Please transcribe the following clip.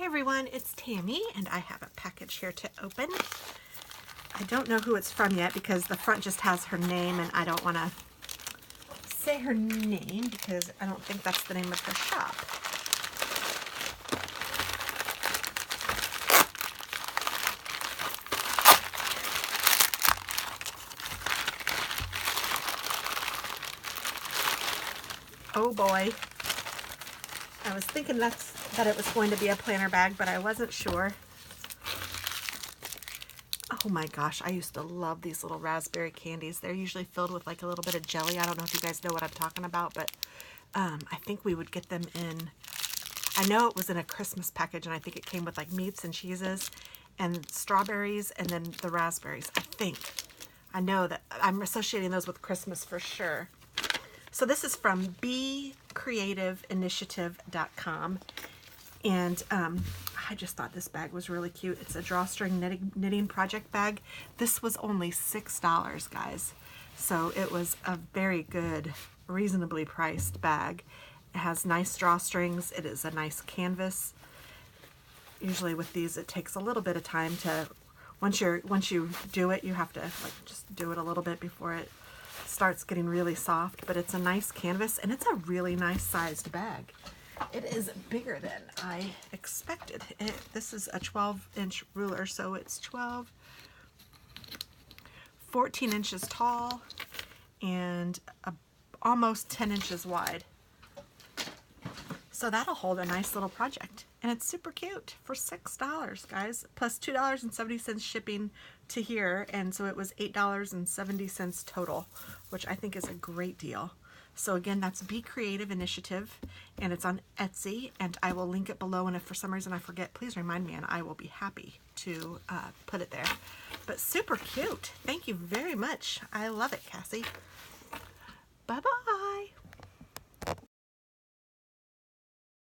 everyone, it's Tammy and I have a package here to open. I don't know who it's from yet because the front just has her name and I don't want to say her name because I don't think that's the name of her shop. Oh boy. I was thinking that it was going to be a planner bag, but I wasn't sure. Oh my gosh, I used to love these little raspberry candies. They're usually filled with like a little bit of jelly. I don't know if you guys know what I'm talking about, but I think we would get them in, I know it was in a Christmas package, and I think it came with like meats and cheeses and strawberries and then the raspberries, I think. I know that I'm associating those with Christmas for sure. So this is from becreativeinitiative.com, and I just thought this bag was really cute. It's a drawstring knitting project bag. This was only $6, guys. So it was a very good, reasonably priced bag. It has nice drawstrings. It is a nice canvas. Usually with these, it takes a little bit of time to, once you do it, you have to like just do it a little bit before it starts getting really soft, but it's a nice canvas and it's a really nice sized bag. It is bigger than I expected. This is a 12-inch ruler, so it's 14 inches tall and almost 10 inches wide. So that'll hold a nice little project. And it's super cute for $6, guys, plus $2.70 shipping to here. And so it was $8.70 total, which I think is a great deal. So again, that's Be Creative Initiative, and it's on Etsy, and I will link it below. And if for some reason I forget, please remind me, and I will be happy to put it there. But super cute. Thank you very much. I love it, Cassie. Bye-bye.